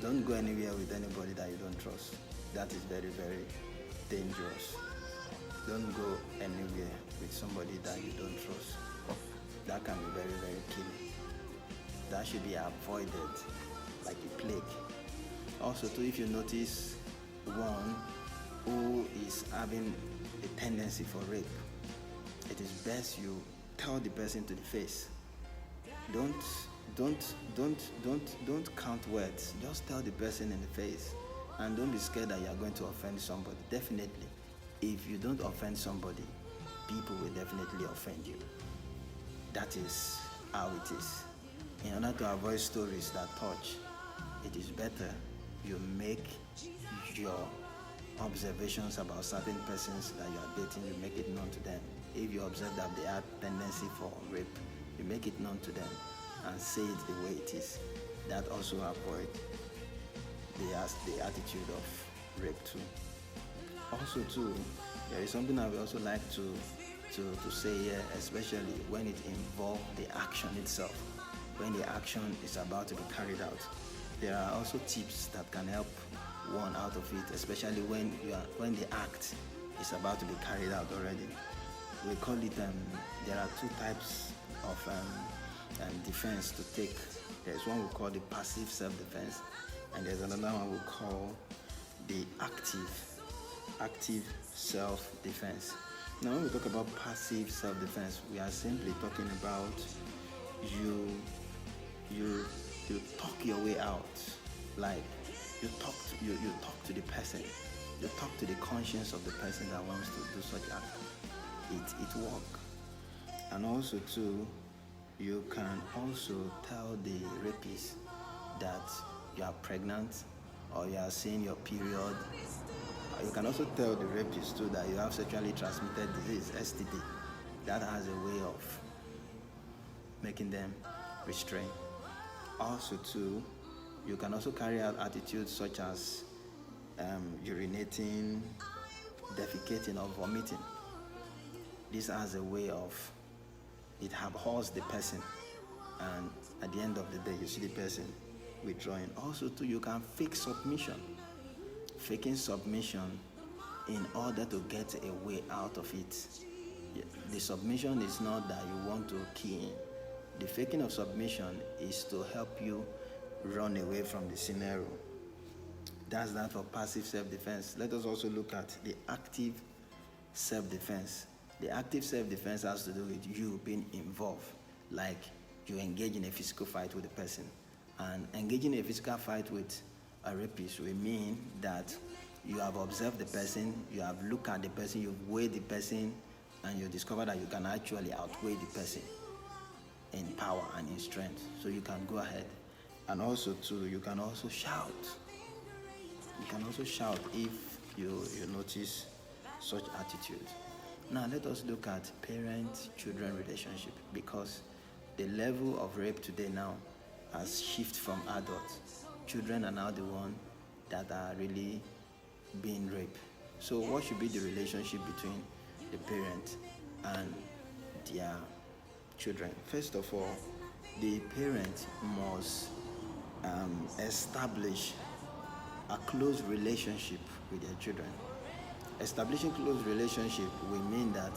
Don't go anywhere with anybody that you don't trust. That is very, very dangerous. Don't go anywhere with somebody that you don't trust. That can be very, very killing. That should be avoided like a plague. Also, too, if you notice one who is having a tendency for rape, it is best you tell the person to the face. Don't don't count words. Just tell the person in the face, and don't be scared that you are going to offend somebody. Definitely, if you don't offend somebody, people will definitely offend you. That is how it is. In order to avoid stories that touch, it is better you make your observations about certain persons that you are dating, you make it known to them. If you observe that they have tendency for rape, you make it known to them and say it the way it is. That also avoid the attitude of rape too. Also too, there is something I would also like to say here, especially when it involves the action itself. When the action is about to be carried out, there are also tips that can help one out of it, especially when the act is about to be carried out already. We call it there are two types of defense to take. There's one we call the passive self-defense, and there's another one we call the active self-defense. Now, when we talk about passive self-defense, we are simply talking about you talk your way out, like you talk to the person, you talk to the conscience of the person that wants to do such act. It work. And also too, you can also tell the rapist that you are pregnant or you are seeing your period. You can also tell the rapist too that you have sexually transmitted disease, STD. That has a way of making them restrain. Also too, you can also carry out attitudes such as urinating, defecating, or vomiting. This has a way of, it abhors the person, and at the end of the day you see the person withdrawing. Also too, you can fake submission. Faking submission in order to get a way out of it. The submission is not that you want to key in. The faking of submission is to help you run away from the scenario. That's that for passive self-defense. Let us also look at the active self-defense. The active self-defense has to do with you being involved, like you engage in a physical fight with a person. And engaging in a physical fight with a rapist will mean that you have observed the person, you have looked at the person, you've weighed the person, and you discover that you can actually outweigh the person in power and in strength. So you can go ahead. And also too, you can also shout. You can also shout if you notice such attitude. Now let us look at parent-children relationship, because the level of rape today now has shifted from adults. Children are now the one that are really being raped. So what should be the relationship between the parent and their children? First of all, the parent must establish a close relationship with their children. Establishing close relationship will mean that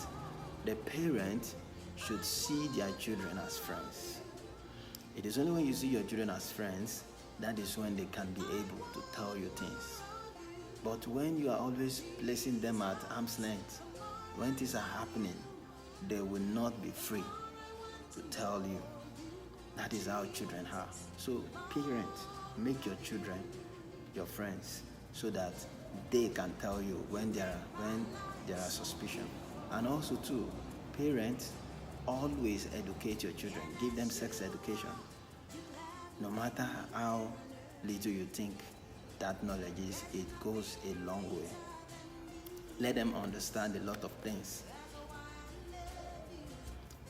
the parent should see their children as friends. It is only when you see your children as friends that is when they can be able to tell you things. But when you are always placing them at arm's length, when things are happening, they will not be free to tell you. That is how children are. So parents, make your children your friends so that they can tell you when there are suspicion. And also too, parents, always educate your children. Give them sex education. No matter how little you think that knowledge is, it goes a long way. Let them understand a lot of things.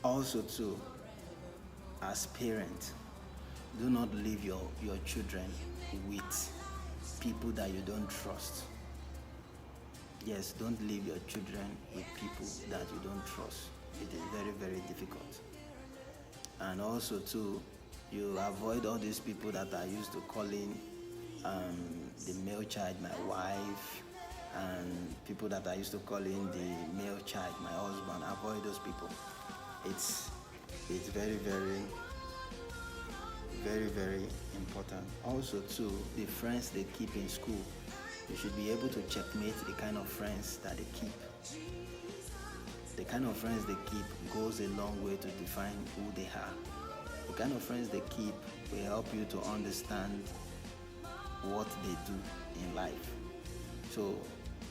Also too, as parents, do not leave your children with people that you don't trust. Yes, don't leave your children with people that you don't trust. It is very, very difficult. And also too, you avoid all these people that are used to calling the male child, my wife, and people that I used to call in the male child, my husband. Avoid those people. It's very, very, very, very important. Also too, the friends they keep in school, you should be able to checkmate the kind of friends that they keep. The kind of friends they keep goes a long way to define who they are. The kind of friends they keep will help you to understand what they do in life. So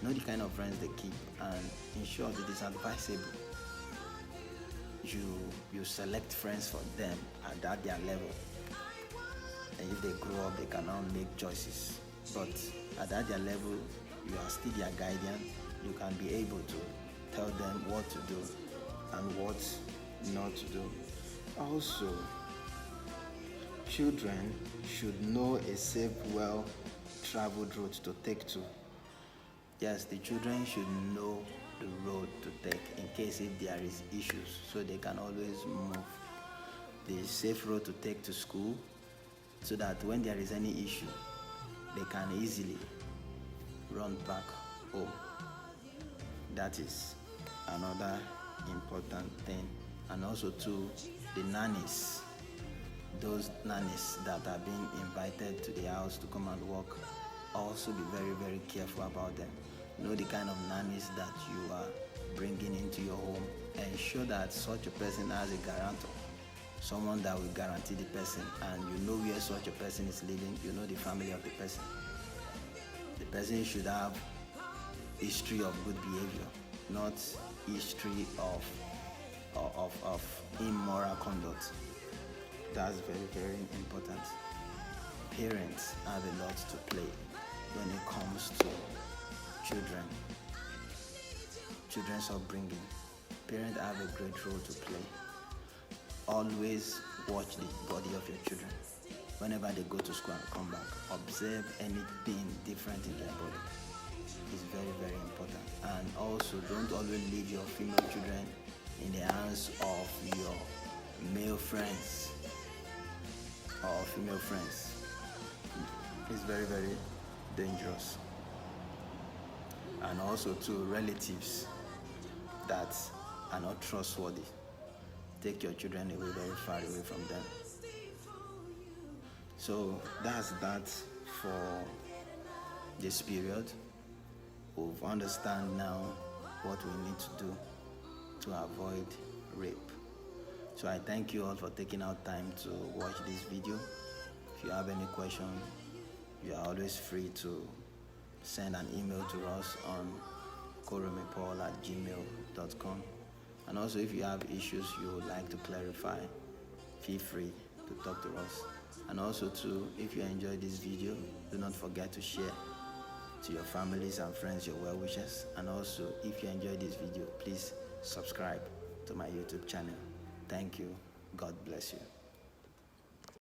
know the kind of friends they keep, and ensure that it is advisable you select friends for them at their level. And if they grow up, they can now make choices. But at their level, you are still their guardian. You can be able to tell them what to do and what not to do. Also, children should know a safe, well-traveled route to take to. Yes, the children should know the road to take in case if there is issues, so they can always move. The safe road to take to school, so that when there is any issue, they can easily run back home. That is another important thing. And also too, the nannies, those nannies that are being invited to the house to come and work, also be very, very careful about them. Know the kind of nannies that you are bringing into your home. Ensure that such a person has a guarantor, someone that will guarantee the person, and you know where such a person is living, you know the family of the person. The person should have history of good behavior, not history of immoral conduct. That's very, very important. Parents have a lot to play when it comes to children's upbringing. Parents have a great role to play. Always watch the body of your children. Whenever they go to school and come back, observe anything different in their body. It's very, very important. And also, don't always leave your female children in the hands of your male friends or female friends. It's very, very dangerous. And also to relatives that are not trustworthy. Take your children away, very far away from them. So that's that for this period. We've understand now what we need to do to avoid rape. So I thank you all for taking out time to watch this video. If you have any question, you are always free to send an email to us on okoromipol@gmail.com. And also, if you have issues you would like to clarify, feel free to talk to us. And also too, if you enjoyed this video, do not forget to share to your families and friends, your well wishes. And also, if you enjoyed this video, please subscribe to my YouTube channel. Thank you. God bless you.